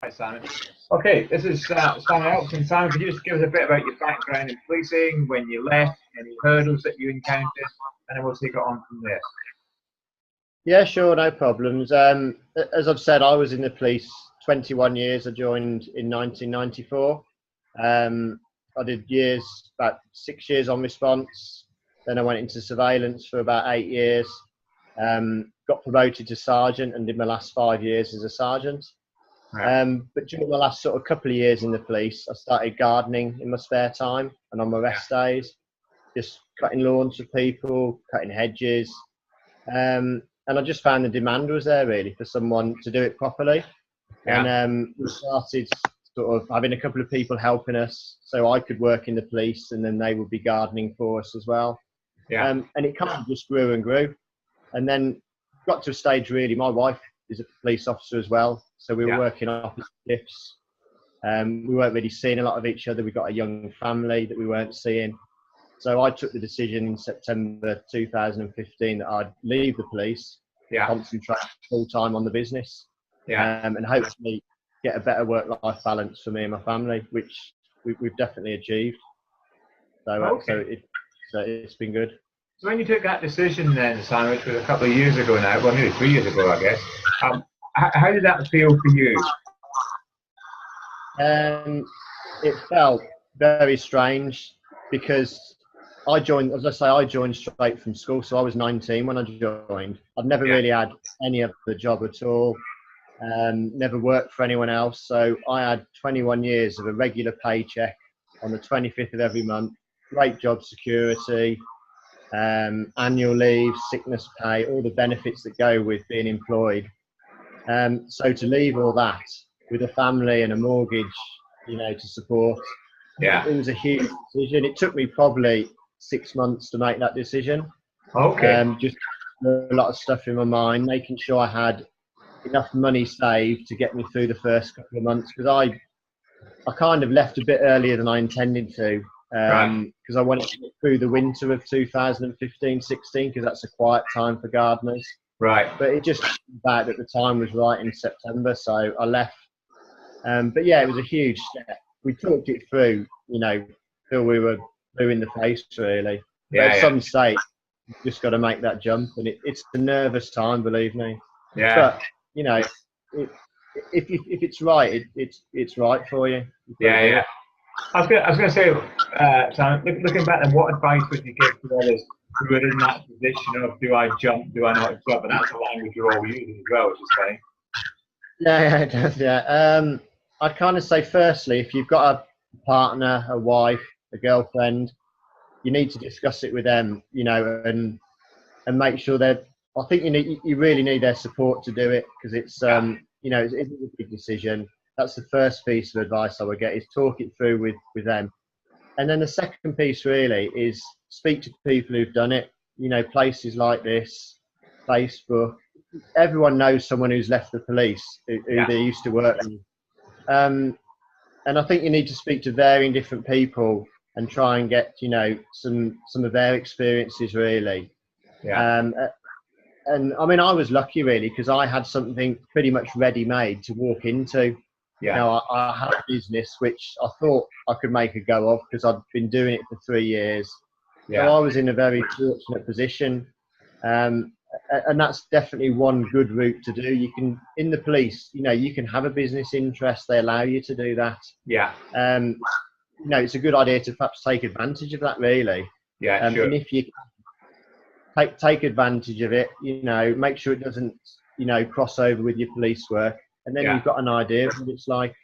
Hi, Simon. Okay, this is Simon Elks. And Simon, could you just give us a bit about your background in policing, when you left, any hurdles that you encountered, and then we'll take it on from there. Yeah, sure, no problems. As I've said, I was in the police 21 years. I joined in 1994. I did about 6 years on response. Then I went into surveillance for about 8 years. Got promoted to sergeant and did my last 5 years as a sergeant. Right. But during the last sort of couple of years in the police, I started gardening in my spare time and on my rest days, just cutting lawns for people, cutting hedges. And I just found the demand was there really for someone to do it properly. Yeah. And we started sort of having a couple of people helping us so I could work in the police and then they would be gardening for us as well. Yeah. And it kind of just grew and grew. And then got to a stage really, my wife is a police officer as well. So we were working opposite shifts. We weren't really seeing a lot of each other. We got a young family that we weren't seeing. So I took the decision in September 2015 that I'd leave the police, concentrate full time on the business, and hopefully get a better work-life balance for me and my family, which we've definitely achieved. So, it's been good. So when you took that decision then, Simon, which was a couple of years ago now, well, maybe 3 years ago, I guess, how did that feel for you? It felt very strange because I joined straight from school. So I was 19 when I joined. I'd never really had any other job at all. Never worked for anyone else. So I had 21 years of a regular paycheck on the 25th of every month, great job security, annual leave, sickness pay, all the benefits that go with being employed. So to leave all that with a family and a mortgage, to support, it was a huge decision. It took me probably 6 months to make that decision. Just a lot of stuff in my mind, making sure I had enough money saved to get me through the first couple of months, because I kind of left a bit earlier than I intended to, because I wanted to get through the winter of 2015-16, because that's a quiet time for gardeners. Right. But it just about that the time was right in September, so I left. But yeah, it was a huge step. We talked it through, till we were blue in the face, really. But at some stage, you've just got to make that jump, and it's a nervous time, believe me. Yeah. But if it's right, it's right for you. Yeah. I was going to say, Simon, looking back, then, what advice would you give to others who are in that position of do I jump, do I not jump? And that's the language you're all using as well, which is funny. Yeah, it does. Yeah. I'd kind of say, firstly, if you've got a partner, a wife, a girlfriend, you need to discuss it with them, and make sure that I think you really need their support to do it, because it's it's a big decision. That's the first piece of advice I would get, is talk it through with them. And then the second piece really is speak to people who've done it. Places like this, Facebook, everyone knows someone who's left the police who they used to work with. And I think you need to speak to varying different people and try and get, some of their experiences really. Yeah. And I mean, I was lucky really, because I had something pretty much ready-made to walk into. Yeah. I had a business which I thought I could make a go of, because I'd been doing it for 3 years. Yeah. So I was in a very fortunate position. And that's definitely one good route to do. You can, in the police, you can have a business interest. They allow you to do that. Yeah. It's a good idea to perhaps take advantage of that, really. Yeah, sure. And if you take advantage of it, make sure it doesn't, cross over with your police work. And then you've got an idea of what it's like.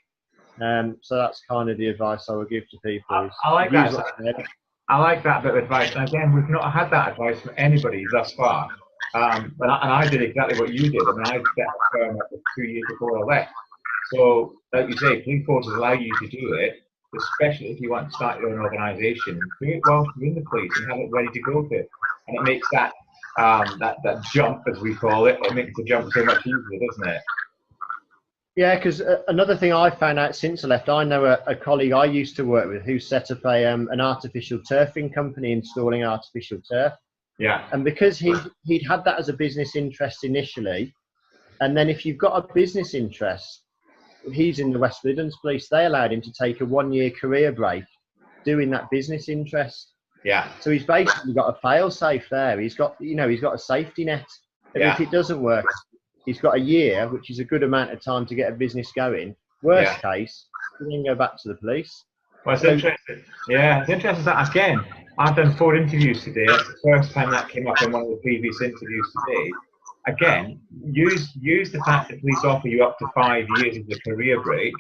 So that's kind of the advice I would give to people. I like that. I like that bit of advice. And again, we've not had that advice from anybody thus far. And I did exactly what you did. I mean, I set a firm up 2 years before I left. So, like you say, police forces allow you to do it, especially if you want to start your own organisation. Do it whilst you're in the police and have it ready to go to. And it makes that jump, as we call it, makes the jump so much easier, doesn't it? Yeah, because another thing I found out since I left, I know a colleague I used to work with who set up an artificial turfing company installing artificial turf. Yeah. And because he'd had that as a business interest initially, and then if you've got a business interest, he's in the West Midlands Police. They allowed him to take a 1-year career break doing that business interest. Yeah. So he's basically got a fail safe there. He's got a safety net. And Yeah. if it doesn't work, he's got a year, which is a good amount of time to get a business going. Worst case, he can go back to the police. Well, it's interesting. Yeah, it's interesting that, again, I've done 4 interviews today. That's the first time that came up in one of the previous interviews today. Again, use the fact that police offer you up to 5 years as a career break,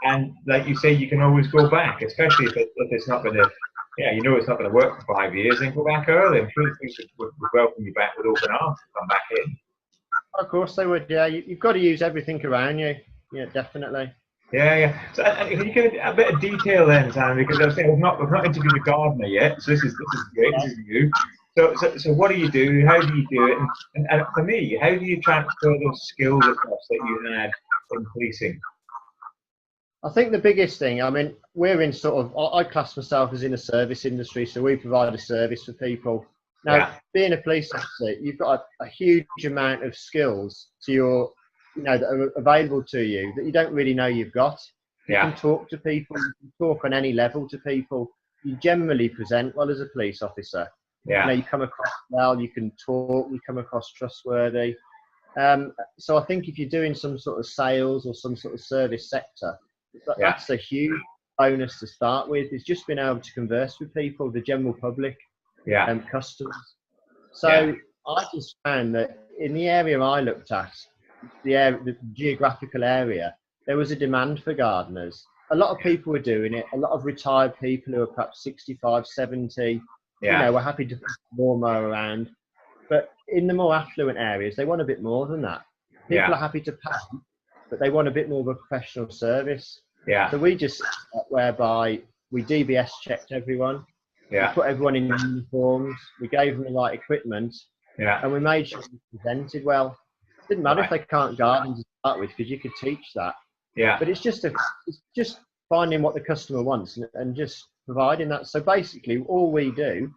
and like you say, you can always go back, especially if it's not going to, it's not going to work for 5 years, then go back early. I'm sure the police would welcome you back with open arms to come back in. Of course they would, yeah. You've got to use everything around you. Yeah, definitely. Yeah. So, can you give a bit of detail then, Sam? Because I was saying we've not interviewed a gardener yet, so this is great. This is you. So what do you do? How do you do it? And for me, how do you transfer those skills across that you had in policing? I think the biggest thing, I mean, we're in I class myself as in a service industry, so we provide a service for people. Now, being a police officer, you've got a huge amount of skills that are available to you that you don't really know you've got. You can talk to people, you can talk on any level to people. You generally present well as a police officer. Yeah. You come across well, you can talk, you come across trustworthy. So I think if you're doing some sort of sales or some sort of service sector, that's a huge bonus to start with, is just being able to converse with people, the general public, and customers. So I just found that in the area I looked at, the geographical area, there was a demand for gardeners. A lot of people were doing it. A lot of retired people who are perhaps 65, 70, were happy to put more around. But in the more affluent areas, they want a bit more than that. People are happy to pay, but they want a bit more of a professional service. Yeah. So we just, whereby we DBS checked everyone. Yeah. We put everyone in uniforms. We gave them the right equipment. Yeah. And we made sure they presented well. It didn't matter if they can't garden to start with, because you could teach that. Yeah. But it's just finding what the customer wants and just providing that. So basically, all we do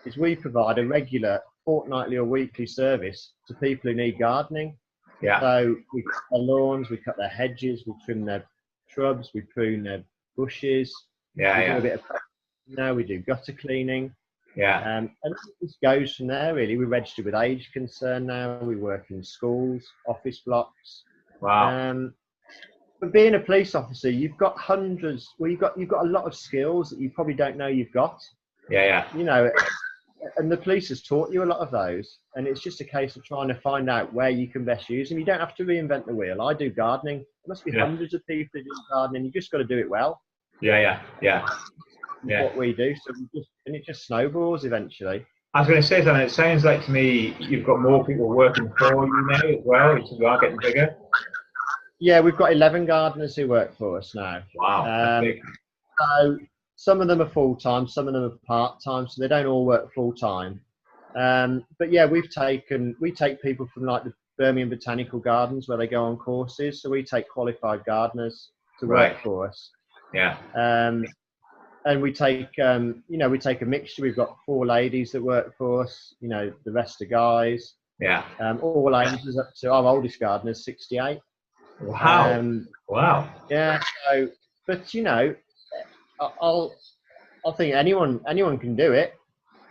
is we provide a regular fortnightly or weekly service to people who need gardening. Yeah. So we cut their lawns, we cut their hedges, we trim their shrubs, we prune their bushes. We do a bit of we do gutter cleaning. Yeah. And it just goes from there, really. We register with Age Concern now. We work in schools, office blocks. Wow. But being a police officer, you've got hundreds. Well, you've got a lot of skills that you probably don't know you've got. Yeah. And the police has taught you a lot of those. And it's just a case of trying to find out where you can best use them. You don't have to reinvent the wheel. I do gardening. There must be hundreds of people who do gardening. You just got to do it well. Yeah. What we do, and it just snowballs eventually. I was going to say something. It sounds like to me you've got more people working for you now as well. You are getting bigger. Yeah, we've got 11 gardeners who work for us now. Wow. So some of them are full time, some of them are part time, so they don't all work full time. But yeah, we take people from like the Birmingham Botanical Gardens where they go on courses. So we take qualified gardeners to work for us. Yeah. And we take, we take a mixture. We've got 4 ladies that work for us. The rest are guys. Yeah. All ages up to our oldest gardener is 68. Wow. Wow. Yeah. So, but I think anyone can do it.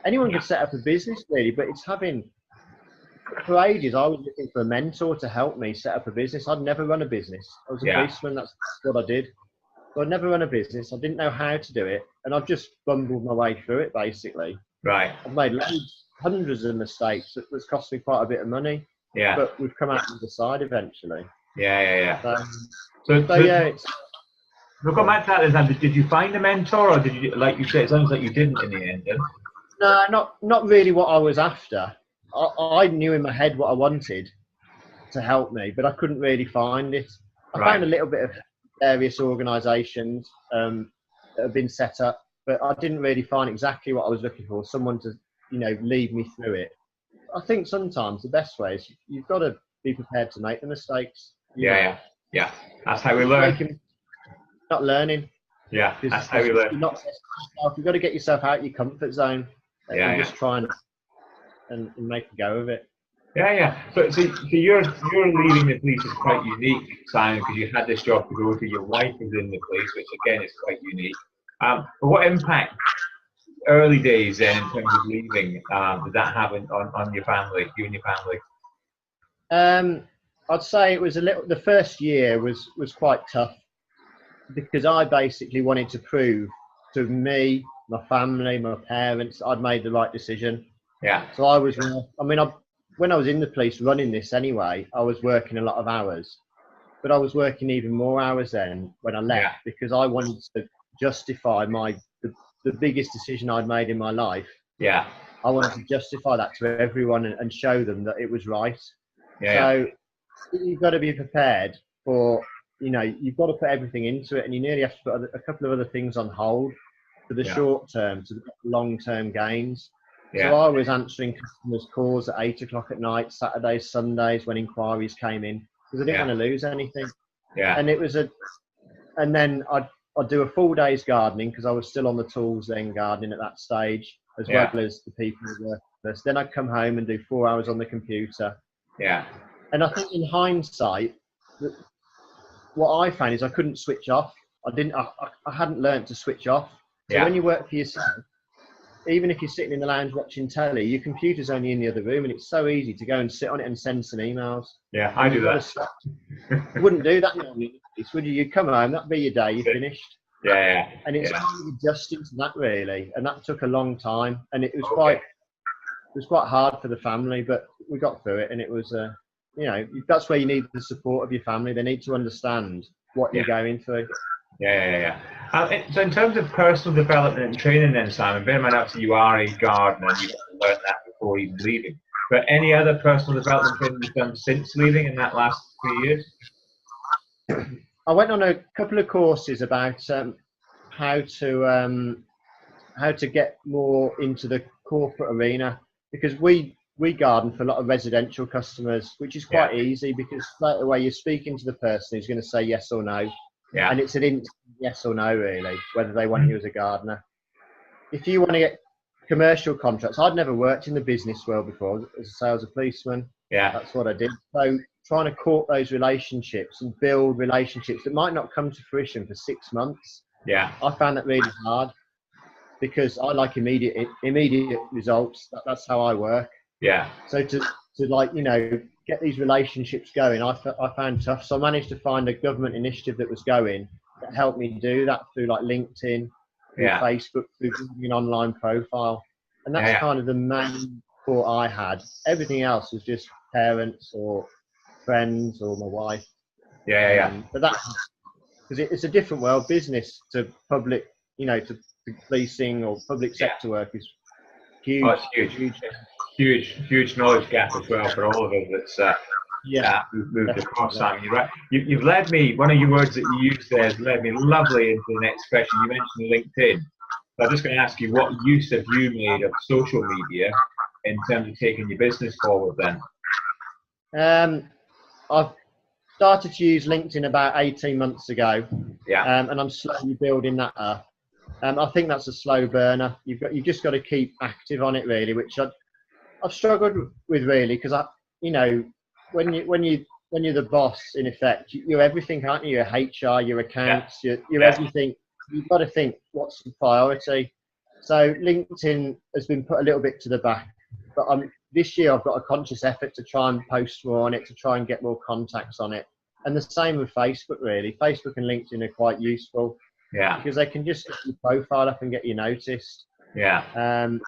Anyone can set up a business really, but it's having. For ages, I was looking for a mentor to help me set up a business. I'd never run a business. I was a policeman. That's what I did. So I'd never run a business. I didn't know how to do it, and I've just bumbled my way through it basically. Right. I've made hundreds of mistakes. It's cost me quite a bit of money. Yeah. But we've come out the other side eventually. Yeah. So yeah. We'll come back to that then. Did you find a mentor, or did you, like you said, it sounds like you didn't in the end? No, not really what I was after. I knew in my head what I wanted to help me, but I couldn't really find it. I found a little bit of various organisations that have been set up, but I didn't really find exactly what I was looking for, someone to, lead me through it. I think sometimes the best way is you've got to be prepared to make the mistakes. Yeah. That's how we learn. Not learning. Yeah, that's how we learn. You've got to get yourself out of your comfort zone and just try and make a go of it. Yeah, yeah. So your leaving the police is quite unique, Simon, because you had this job to go to. Your wife was in the police, which again is quite unique. But what impact early days then in terms of leaving did that have on your family, you and your family? I'd say it was a little. The first year was quite tough because I basically wanted to prove to me, my family, my parents, I'd made the right decision. Yeah, So I was. I mean, when I was in the police running this anyway, I was working a lot of hours, but I was working even more hours then when I left yeah, because I wanted to justify the biggest decision I'd made in my life. yeah, I wanted to justify that to everyone and show them that it was right. yeah, So you've got to be prepared for, you've got to put everything into it, and you nearly have to put a couple of other things on hold for the yeah, short term to the long-term gains. So yeah, I was answering customers' calls at 8 o'clock at night, Saturdays, Sundays when inquiries came in because I didn't yeah, want to lose anything. yeah, And it was and then I'd do a full day's gardening because I was still on the tools then gardening at that stage, as well yeah, as the people who worked with us. Then I'd come home and do 4 hours on the computer. yeah, And I think in hindsight, what I found is I couldn't switch off. I hadn't learned to switch off. So when yeah, you work for yourself, even if you're sitting in the lounge watching telly, your computer's only in the other room, and it's so easy to go and sit on it and send some emails. yeah. I do that. You wouldn't do that normally, would you? You'd come home, that'd be your day, you're finished. Yeah, yeah. And it's yeah. only adjusting to that really, and that took a long time, and it was Okay. quite hard for the family, but we got through it, and it was that's where you need the support of your family. They need to understand what you're going through. Yeah. So in terms of personal development and training then, Simon, bear in mind obviously you are a gardener and you've learned that before even leaving. But any other personal development training you've done since leaving in that last 3 years? I went on a couple of courses about how to get more into the corporate arena, because we garden for a lot of residential customers, which is quite easy because straight away you're speaking to the person who's going to say yes or no. Yeah. And it's an instant yes or no, really, whether they want you as a gardener. If you want to get commercial contracts, I'd never worked in the business world before. As I was a policeman. Yeah. That's what I did. So trying to court those relationships and build relationships that might not come to fruition for 6 months. Yeah. I found that really hard because I like immediate results. That's how I work. Yeah. So to get these relationships going, I found tough. So I managed to find a government initiative that was going that helped me do that through like LinkedIn, through Facebook, through an online profile. And that's kind of the main thought I had. Everything else was just parents or friends or my wife. But that's because it's a different world. Business to public, to policing or public sector work is huge. Oh, it's huge knowledge gap as well for all of us. That's we've moved across. Simon, you're right. You've led me. One of your words that you used there has led me lovely into the next question. You mentioned LinkedIn. So I'm just going to ask you, what use have you made of social media in terms of taking your business forward? Then I've started to use LinkedIn about 18 months ago. And I'm slowly building that up. I think that's a slow burner. You've just got to keep active on it really, which I've struggled with really, because when you're the boss in effect, you're everything, aren't you? You're HR, your accounts, you're everything. You've got to think what's the priority. So LinkedIn has been put a little bit to the back, but this year I've got a conscious effort to try and post more on it, to try and get more contacts on it. And the same with Facebook really. Facebook and LinkedIn are quite useful. Because they can just get your profile up and get you noticed. So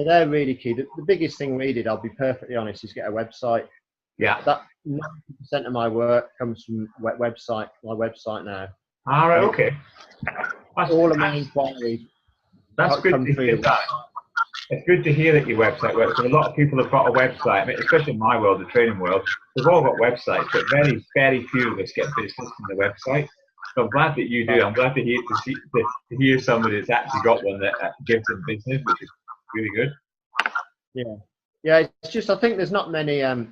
they're really key. The biggest thing we did, I'll be perfectly honest, is get a website. That 90% of my work comes from my website now. All right, okay. All of my inquiries. That's good to hear that. It's good to hear that your website works. So a lot of people have got a website, I mean, especially in my world, the training world. We've all got websites, but very, very few of us get business from the website. So I'm glad that you do. I'm glad to hear somebody that's actually got one that gives them business, which is really good. Yeah. It's just, I think there's not many. I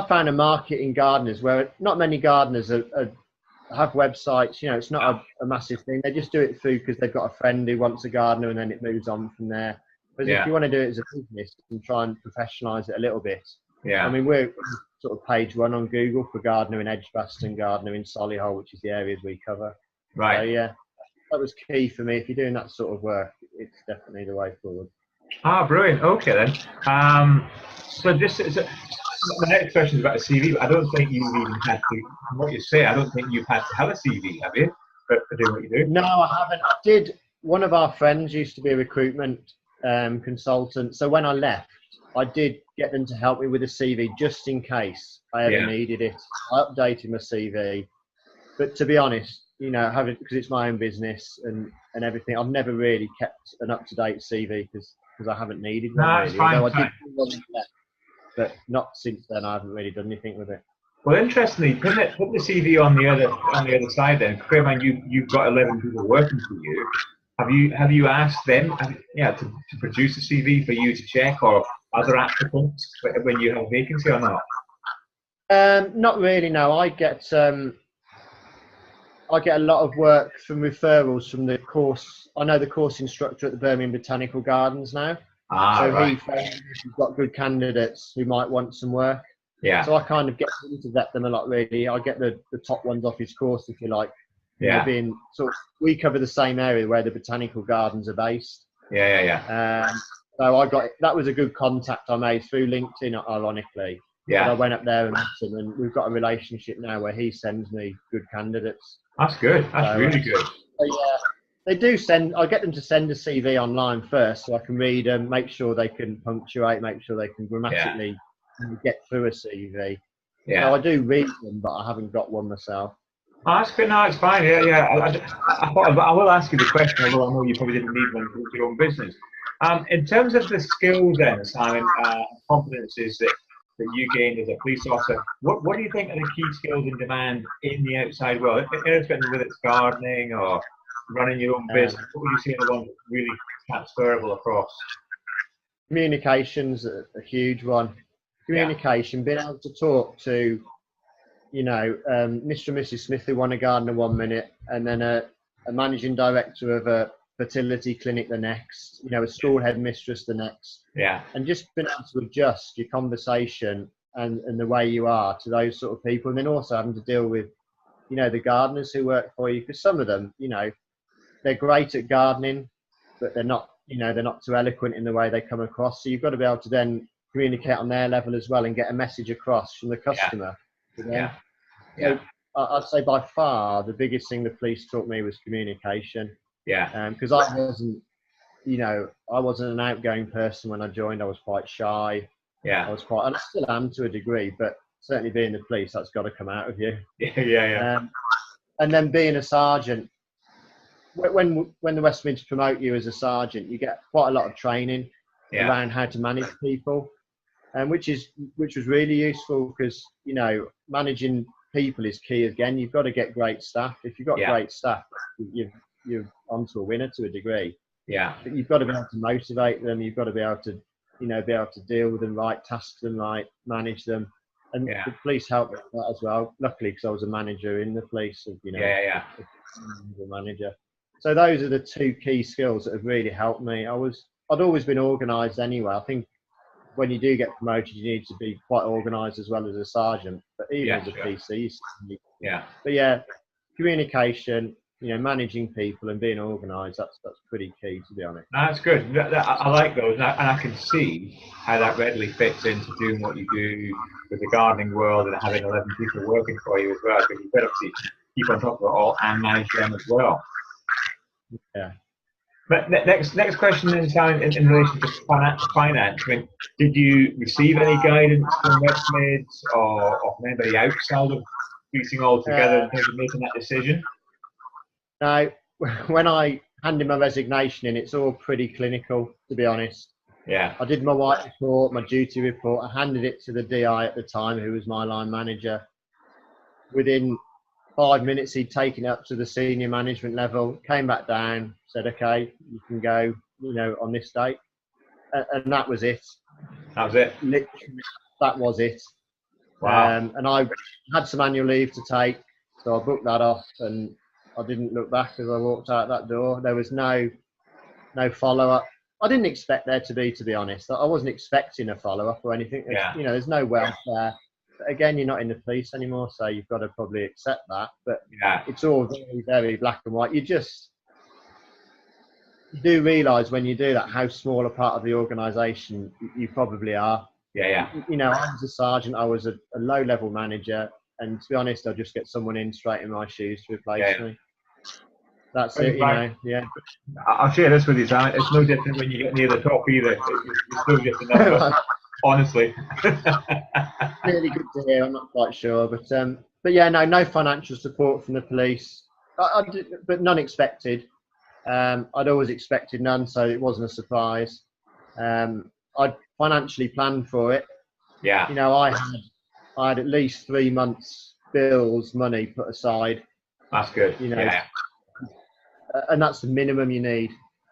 found a market in gardeners where not many gardeners have websites. It's not a massive thing. They just do it through because they've got a friend who wants a gardener, and then it moves on from there. But if you want to do it as a business and try and professionalise it a little bit, Yeah. I mean, we're sort of page 1 on Google for gardener in Edgbaston, gardener in Solihull, which is the areas we cover. Right. So yeah, that was key for me. If you're doing that sort of work, it's definitely the way forward. Brilliant. Okay then. So the next question is about a CV, but I don't think you've even had to, from what you say, I don't think you've had to have a CV, have you, for doing what you do? No, I haven't. I did. One of our friends used to be a recruitment consultant. So when I left, I did get them to help me with a CV just in case I ever needed it. I updated my CV. But to be honest, you know, because it's my own business and everything, I've never really kept an up-to-date CV because I haven't needed one. No, really. it's fine. Although I did do one left, but not since then. I haven't really done anything with it. Well, interestingly, put the CV on the other side. Then, bear in mind, you've got 11 people working for you. Have you asked them, to produce a CV for you to check, or other applicants when you have a vacancy or not? Not really. No, I get a lot of work from referrals from the course. I know the course instructor at the Birmingham Botanical Gardens now. So right. he found he's got good candidates who might want some work. Yeah. So I kind of get him to vet them a lot, really. I get the top ones off his course, if you like. Yeah. We cover the same area where the botanical gardens are based. Yeah. So that was a good contact I made through LinkedIn, ironically. Yeah. But I went up there and met him, and we've got a relationship now where he sends me good candidates. That's good. That's really good. So yeah, they do send. I get them to send a CV online first, so I can read them, make sure they can punctuate, make sure they can grammatically get through a CV. Yeah. So I do read them, but I haven't got one myself. Oh, that's good. No, it's fine. Yeah. I thought I will ask you the question, although I know you probably didn't need one for your own business. In terms of the skills, then, Simon, competencies that you gained as a police officer, what do you think are the key skills in demand in the outside world? Irrespective whether it's gardening or running your own business, what would you say are the ones that really transferable across? Communication's a huge one. Communication, being able to talk to, Mr. and Mrs. Smith who want a gardener 1 minute, and then a managing director of a fertility clinic the next, a school headmistress the next. Yeah. And just being able to adjust your conversation and the way you are to those sort of people, and then also having to deal with, the gardeners who work for you, because some of them, they're great at gardening, but they're not too eloquent in the way they come across. So you've got to be able to then communicate on their level as well and get a message across from the customer. Yeah. So I'd say by far the biggest thing the police taught me was communication. Yeah. Because I wasn't an outgoing person when I joined. I was quite shy. Yeah. And I still am to a degree, but certainly being the police, that's got to come out of you. Yeah. And then being a sergeant, when the West Midlands promote you as a sergeant, you get quite a lot of training around how to manage people, which was really useful because managing people is key. Again, you've got to get great staff. If you've got great staff, you're onto a winner to a degree. Yeah. But you've got to be able to motivate them. You've got to be able to be able to deal with them right, task them right, manage them. And the police helped with that as well. Luckily, because I was a manager in the police, a manager. So those are the two key skills that have really helped me. I'd always been organised anyway. I think when you do get promoted, you need to be quite organised as well as a sergeant, but even as a PC. But communication, managing people and being organised, that's pretty key, to be honest. That's good. I like those, and I can see how that readily fits into doing what you do with the gardening world and having 11 people working for you as well. Because you've got to obviously keep on top of it all and manage them as well. Yeah. But next question in relation to finance. I mean, did you receive any guidance from West Mids or from anybody outside of piecing all together in terms of making that decision? Now, when I handed my resignation in, it's all pretty clinical, to be honest. Yeah. I did my white report, my duty report. I handed it to the DI at the time, who was my line manager. Within 5 minutes, he'd taken it up to the senior management level, came back down, said, okay, you can go, on this date. And that was it. That was it? Literally, that was it. Wow. And I had some annual leave to take, so I booked that off, and I didn't look back as I walked out that door. There was no follow-up. I didn't expect there to be honest. I wasn't expecting a follow-up or anything. You know, there's no welfare. But again, you're not in the police anymore, so you've got to probably accept that. But it's all very, very black and white. You do realise when you do that how small a part of the organisation you probably are. You know, I was a sergeant, I was a low-level manager, and to be honest, I'll just get someone in straight in my shoes to replace me. That's it, you know. I'll share this with you, Sam. It's no different when you get near the top either. It's still just a number, honestly. Really good to hear. I'm not quite sure, but yeah, no financial support from the police, but none expected. I'd always expected none, so it wasn't a surprise. I'd financially planned for it. You know, I had at least 3 months' bills, money put aside. That's good. You know, and that's the minimum you need.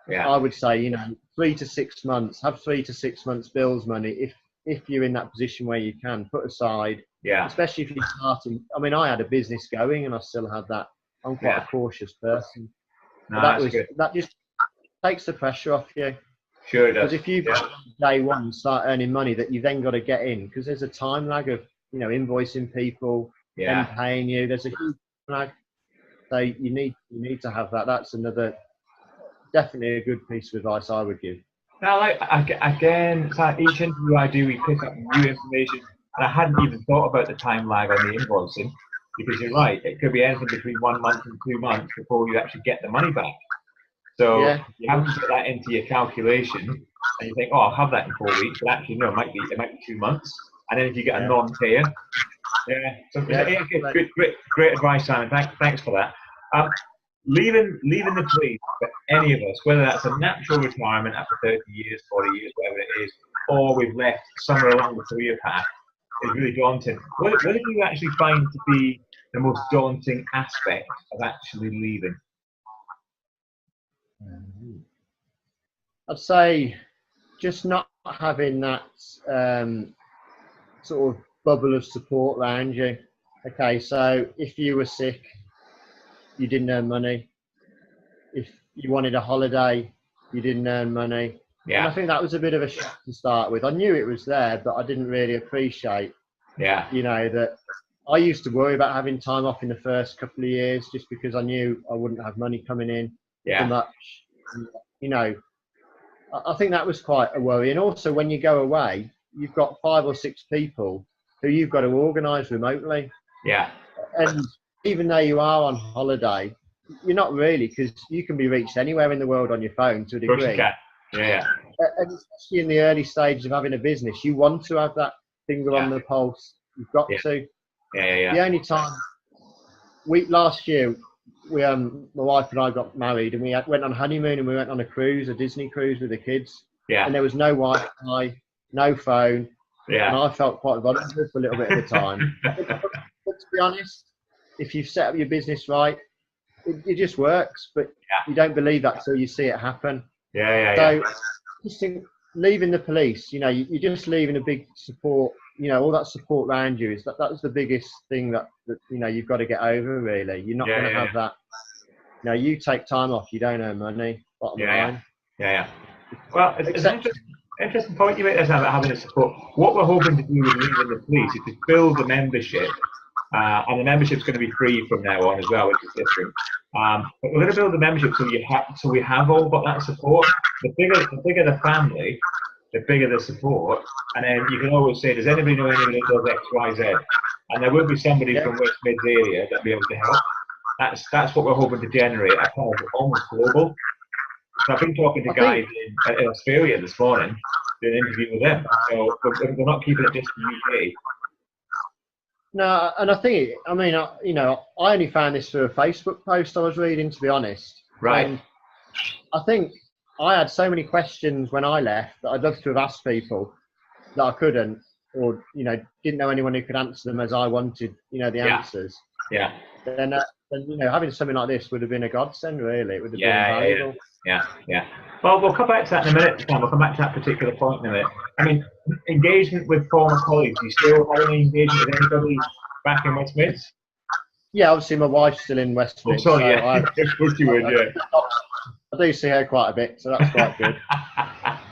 I would say, you know, 3 to 6 months. Have 3 to 6 months bills money if you're in that position where you can put aside. Especially if you're starting. I mean, I had a business going, and I still had that. I'm quite a cautious person. No, that just takes the pressure off you. Sure it does. Because if you day one start earning money that you then got to get in, because there's a time lag of, you know, invoicing people and paying you. There's a huge lag. So you need to have that. That's definitely a good piece of advice I would give. Now, again, so each interview I do, we pick up new information, and I hadn't even thought about the time lag on the invoicing, because you're right, it could be anything between 1 month and 2 months before you actually get the money back. So you haven't put that into your calculation, and you think, oh, I'll have that in 4 weeks, but actually no, it might be 2 months. And then if you get a non-payer, great advice, Simon. Thanks for that. Leaving the police for any of us, whether that's a natural retirement after 30 years, 40 years, whatever it is, or we've left somewhere along the career path, is really daunting. What do you actually find to be the most daunting aspect of actually leaving? I'd say just not having that sort of bubble of support around you. Okay, so if you were sick, you didn't earn money. If you wanted a holiday, you didn't earn money. And I think that was a bit of a shock to start with. I knew it was there, but I didn't really appreciate, you know, that I used to worry about having time off in the first couple of years just because I knew I wouldn't have money coming in so much. And, you know, I think that was quite a worry. And also when you go away, you've got 5 or 6 people who you've got to organise remotely. And even though you are on holiday, you're not really, because you can be reached anywhere in the world on your phone to a degree. And especially in the early stages of having a business, you want to have that finger on the pulse. You've got to. The only time last year, my wife and I got married, and we went on honeymoon, and we went on a cruise, a Disney cruise with the kids. And there was no Wi-Fi, no phone. And I felt quite vulnerable for a little bit at the time. But to be honest, if you've set up your business right, it just works. But you don't believe that till you see it happen. So just think, leaving the police, you know, you're just leaving a big support. You know, all that support around you that's the biggest thing that you know you've got to get over. Really, you're not going to have that. You know, you take time off, you don't earn money. Bottom line. Well, it's an interesting point you make there about having the support. What we're hoping to do with leaving the police is to build the membership, and the membership's going to be free from now on as well, which is different. But we're going to build the membership so we have all got that support. The bigger the family, the bigger the support, and then you can always say, does anybody know anybody that does X, Y, Z? And there will be somebody from West Mids area that'll be able to help. That's what we're hoping to generate, a kind of almost global. So I've been talking to guys in Australia this morning, doing an interview with them. So we're not keeping it just the UK. No, and I think, I mean, you know, I only found this through a Facebook post I was reading, to be honest. And I think I had so many questions when I left that I'd love to have asked people that I couldn't, or, you know, didn't know anyone who could answer them as I wanted, you know, the answers. Then, you know, having something like this would have been a godsend, really. It would have been valuable. Well, we'll come back to that in a minute, Tom. We'll come back to that particular point in a minute. I mean, engagement with former colleagues. Do you still have any engagement with anybody back in West Mids? Yeah, obviously my wife's still in West Mids. Of course you would, I do see her quite a bit, so that's quite good.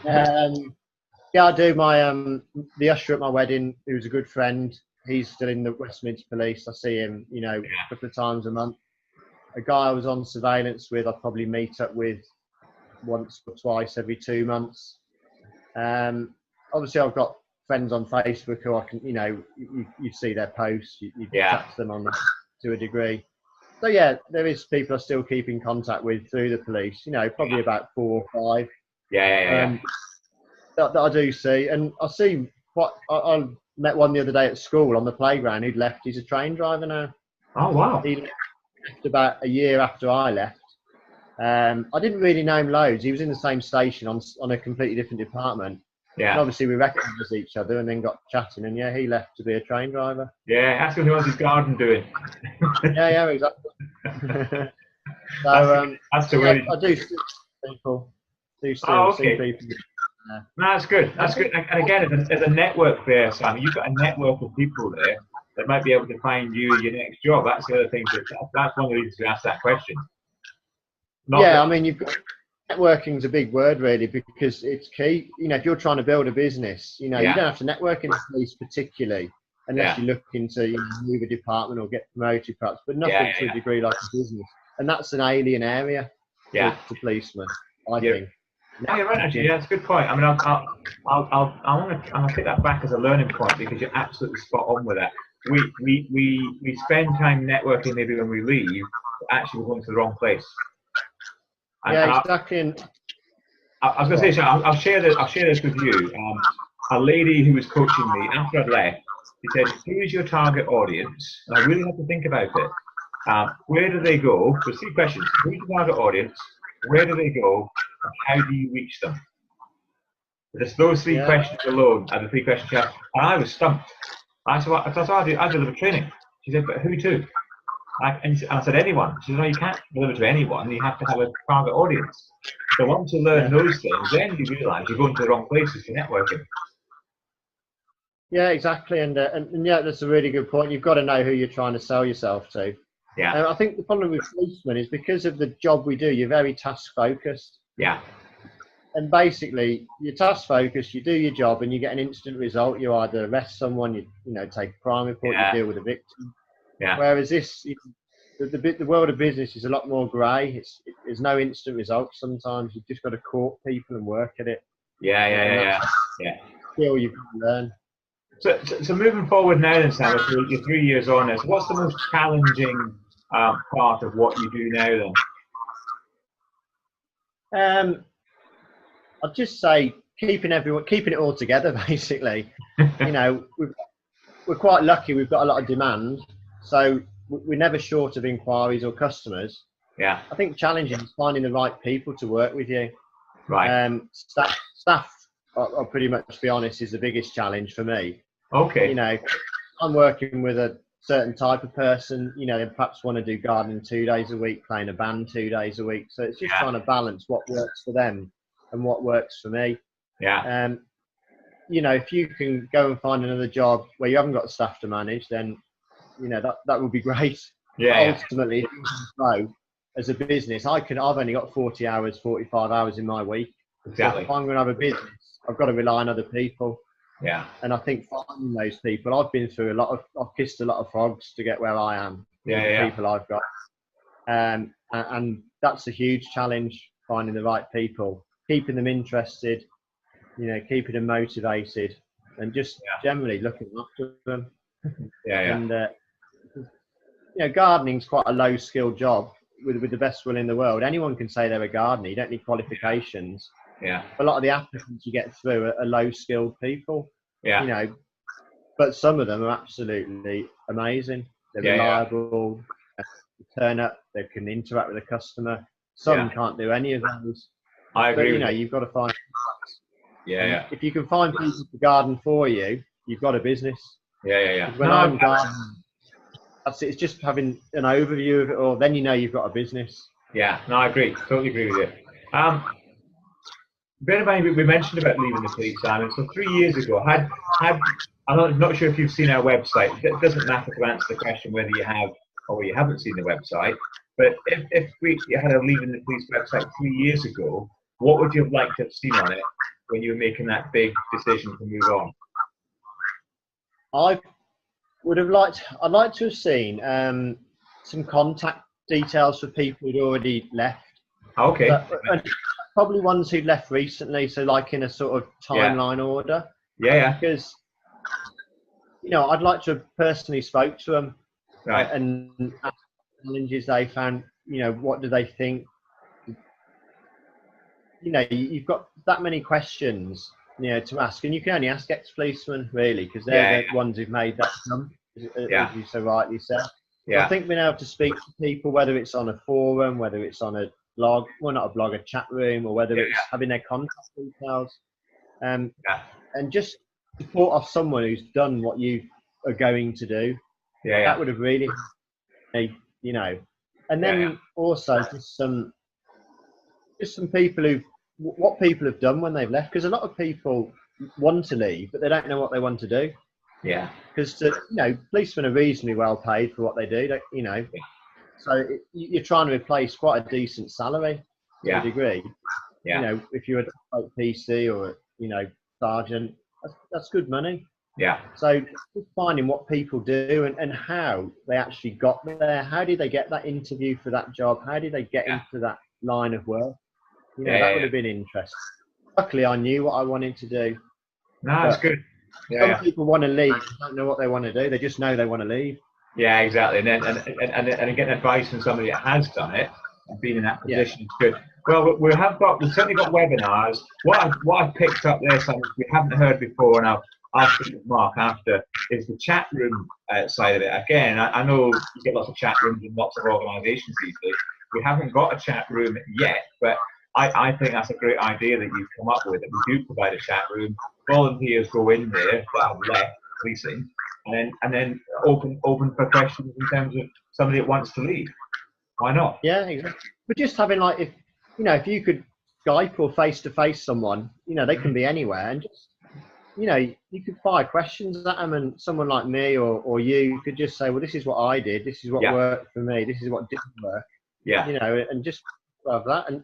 Yeah, I do. My the usher at my wedding, who's a good friend, he's still in the West Mids Police. I see him, you know, a couple of times a month. A guy I was on surveillance with, I probably meet up with once or twice every 2 months. Obviously, I've got friends on Facebook who I can, you know, you see their posts, you chat to them on to a degree. So yeah, there is people I still keep in contact with through the police. You know, probably about 4 or 5. That I do see, and I see what I met one the other day at school on the playground who'd left. He's a train driver now. Oh wow! He left about a year after I left. I didn't really know him loads. He was in the same station on a completely different department. Yeah. And obviously we recognised each other and then got chatting, and yeah, he left to be a train driver. Yeah, ask him what's his garden doing. yeah, exactly. So that's the way. I do see people. See people. No, that's good. That's good. And again, as a network there, Sam, you've got a network of people there that might be able to find you your next job. That's the other thing. That's one of the reasons to ask that question. I mean, you've got networking's a big word really, because it's key. You know, if you're trying to build a business, you know, you don't have to network in the police particularly, unless you're looking to move a department or get promoted perhaps, but nothing to a degree like a business. And that's an alien area to policemen, I think. No, you're right. Actually, yeah, that's a good point. I mean, I'm gonna take that back as a learning point, because you're absolutely spot on with that. We spend time networking maybe when we leave, but actually we're going to the wrong place. And exactly. I was going to say, I'll share this with you. A lady who was coaching me after I'd left, she said, "Who is your target audience?" And I really had to think about it. Where do they go? There's 3 questions. Who's your target audience? Where do they go? And how do you reach them? Just those 3 questions alone are the 3 questions she asked. And I was stumped. I said, I deliver training. She said, "But who to?" And I said, "Anyone." She said, "No, you can't deliver to anyone. You have to have a target audience." So once you learn those things, then you realise you're going to the wrong places for networking. Yeah, exactly. And yeah, that's a really good point. You've got to know who you're trying to sell yourself to. Yeah. I think the problem with policemen is because of the job we do, you're very task focused. Yeah. And basically, you're task focused, you do your job, and you get an instant result. You either arrest someone, you take a crime report, you deal with a victim. Yeah. Whereas the world of business is a lot more grey. There's no instant results. Sometimes you've just got to court people and work at it. Yeah. Skill you can learn. So moving forward now, then, Sam, you're 3 years on. What's the most challenging part of what you do now, then? I'd just say keeping it all together, basically. You know, we're quite lucky. We've got a lot of demand, so we're never short of inquiries or customers. Yeah. I think challenging is finding the right people to work with you. Right. Staff, I'll pretty much be honest, is the biggest challenge for me. Okay. You know, I'm working with a certain type of person, you know, they perhaps want to do gardening 2 days a week, playing a band 2 days a week. So it's just trying to balance what works for them and what works for me. Yeah. You know, if you can go and find another job where you haven't got staff to manage, then, you know, that would be great. Yeah. Ultimately, if you can grow as a business, I've only got 40 hours, 45 hours in my week. Exactly. So if I'm going to have a business, I've got to rely on other people. Yeah. And I think finding those people, I've kissed a lot of frogs to get where I am. Yeah. People I've got. And that's a huge challenge, finding the right people, keeping them interested, you know, keeping them motivated, and just generally looking after them. Yeah. And, you know, gardening's quite a low skilled job with the best will in the world. Anyone can say they're a gardener. You don't need qualifications. Yeah. A lot of the applicants you get through are low skilled people. Yeah. You know, but some of them are absolutely amazing. They're reliable. They turn up. They can interact with the customer. Some can't do any of those. I agree. But, you know, you've got to find. Yeah. If you can find people to garden for you, you've got a business. Yeah. When I'm gardening, that's it. It's just having an overview of it all. Then you know you've got a business. Yeah. No, I agree. Totally agree with you. We mentioned about leaving the police, Simon. So 3 years ago, I'm not sure if you've seen our website. It doesn't matter to answer the question whether you have or you haven't seen the website. But if you had a leaving the police website 3 years ago, what would you have liked to have seen on it? when you were making that big decision to move on? I would have liked. I'd like to have seen some contact details for people who'd already left. Okay. And probably ones who'd left recently, so like in a sort of timeline order. Yeah. Because I'd like to have personally spoke to them, Right. and asked the challenges they found. What do they think? You've got that many questions, to ask, and you can only ask ex-policemen really, because they're the ones who've made that jump, as you so rightly said. So I think being able to speak to people, whether it's on a forum, whether it's on a blog, well, not a blog, a chat room, or whether it's having their contact details, and just support off someone who's done what you are going to do. That would have really, and then also just some people what people have done when they've left, because a lot of people want to leave, but they don't know what they want to do. Yeah. Because policemen are reasonably well paid for what they do. So you're trying to replace quite a decent salary to a degree. Yeah. If you're a PC or sergeant, that's good money. Yeah. So just finding what people do and how they actually got there. How did they get that interview for that job? How did they get into that line of work? That would have been interesting. Luckily, I knew what I wanted to do. No, that's good. Some people want to leave, don't know what they want to do. They just know they want to leave. Yeah, exactly. And getting advice from somebody that has done it and been in that position is good. Well, we've certainly got webinars. What I've picked up there, something we haven't heard before, and I'll speak with Mark after, is the chat room side of it. Again, I know you get lots of chat rooms in lots of organisations these days. We haven't got a chat room yet, but I think that's a great idea that you've come up with, that we do provide a chat room. Volunteers go in there that have left policing, and then open for questions in terms of somebody that wants to leave. Why not? Yeah, exactly. But just having if you could Skype or face to face someone, they can be anywhere, and just you could fire questions at them, and someone like me or you could just say, well, this is what I did, this is what worked for me, this is what didn't work. Yeah. And just have that, and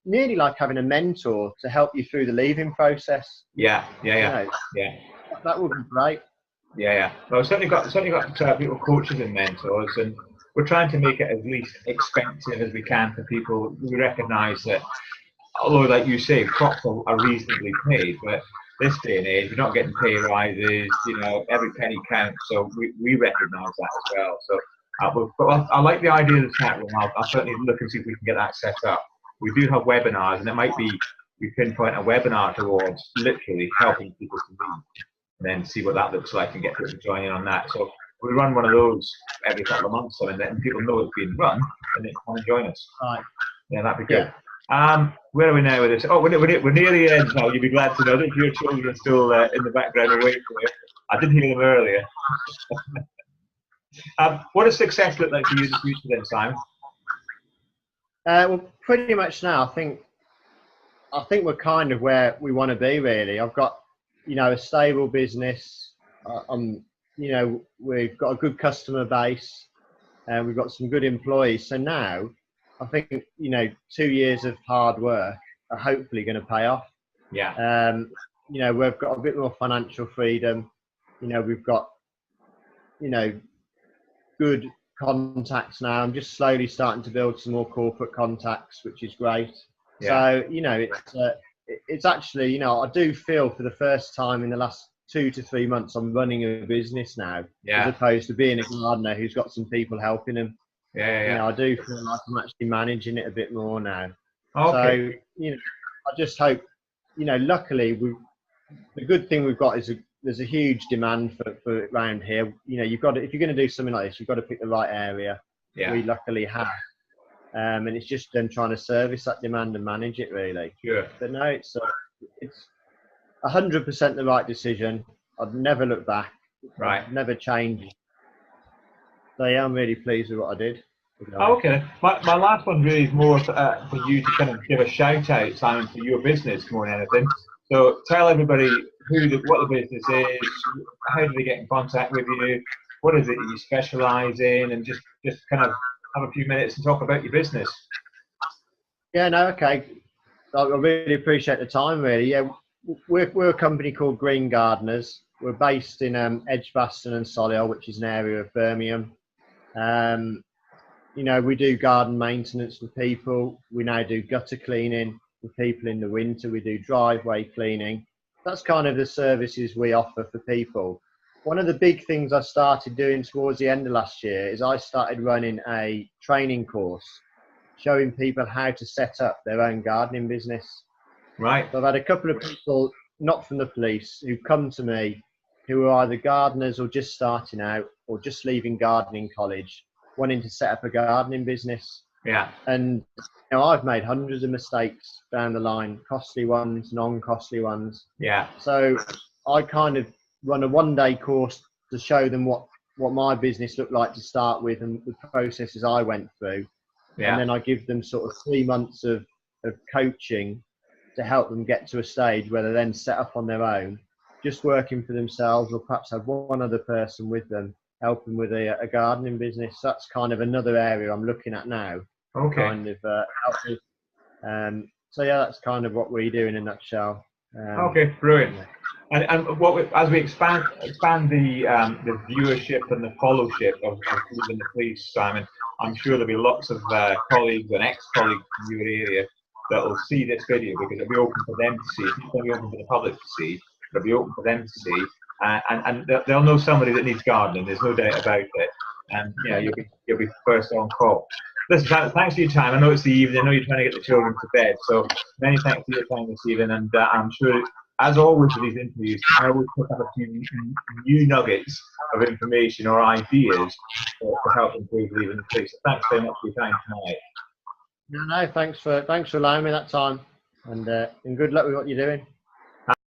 nearly like having a mentor to help you through the leaving process. Yeah. That would be great. Yeah. Well, we've certainly got people, coaches and mentors, and we're trying to make it as least expensive as we can for people. We recognise that, although, like you say, cops are reasonably paid, but this day and age, we're not getting pay rises. Every penny counts. So we recognise that as well. So I like the idea of the chat room. I'll certainly look and see if we can get that set up. We do have webinars, and it might be we pinpoint a webinar towards literally helping people to leave, and then see what that looks like and get people to join in on that. So we run one of those every couple of months, and then people know it's being run, and they come and join us. Right. Yeah, that'd be good. Where are we now with this? Oh, we're near the end now. You'll be glad to know that your children are still in the background awake for you. I did hear them earlier. What does success look like for you in the future then, Simon? Well, pretty much now, I think we're kind of where we want to be, really. I've got, a stable business. We've got a good customer base, and we've got some good employees. So now, I think 2 years of hard work are hopefully going to pay off. Yeah. We've got a bit more financial freedom. We've got, good contacts now. I'm just slowly starting to build some more corporate contacts, which is great. Yeah. So it's actually I do feel for the first time in the last 2 to 3 months I'm running a business now, as opposed to being a gardener who's got some people helping him. I do feel like I'm actually managing it a bit more now. Okay. So I just hope luckily the good thing we've got is there's a huge demand for around here. You've got to, if you're going to do something like this, you've got to pick the right area. Yeah. We luckily have, and it's just them trying to service that demand and manage it really. Sure. But no, it's 100% the right decision. I'd never look back. Right. I'd never change. So yeah, I'm really pleased with what I did. Okay. My last one really is more for you to kind of give a shout out, Simon, for your business more than anything. So tell everybody what the business is, how do they get in contact with you, what is it that you specialise in, and just kind of have a few minutes and talk about your business. Yeah, no, okay. I really appreciate the time. Really, yeah. We're a company called Green Gardeners. We're based in Edgbaston and Solihull, which is an area of Birmingham. You know, we do garden maintenance for people. We now do gutter cleaning for people in the winter. We do driveway cleaning. That's kind of the services we offer for people. One of the big things I started doing towards the end of last year is I started running a training course showing people how to set up their own gardening business. Right. So I've had a couple of people, not from the police, who come to me who are either gardeners or just starting out or just leaving gardening college, wanting to set up a gardening business. Yeah. And you know, I've made hundreds of mistakes down the line, costly ones, non-costly ones. Yeah. So I kind of run a one-day course to show them what my business looked like to start with and the processes I went through. Yeah. And then I give them sort of 3 months of coaching to help them get to a stage where they then set up on their own, just working for themselves, or perhaps have one other person with them, helping with a gardening business. That's kind of another area I'm looking at now. Okay. Kind of help with. So yeah, that's kind of what we do in a nutshell. Okay, brilliant. And as we expand the viewership and the followship of Within the Police, Simon, I'm sure there'll be lots of colleagues and ex-colleagues in your area that will see this video, because it'll be open for them to see. It's not going to be open for the public to see. It'll be open for them to see, and they'll know somebody that needs gardening. There's no doubt about it. And you know, you'll be first on call. Listen, thanks for your time. I know it's the evening. I know you're trying to get the children to bed. So many thanks for your time this evening. And I'm sure, as always with these interviews, I always pick up a few new nuggets of information or ideas to help improve Leaving the Police. So thanks very much for your time tonight. No, thanks for allowing me that time, and good luck with what you're doing.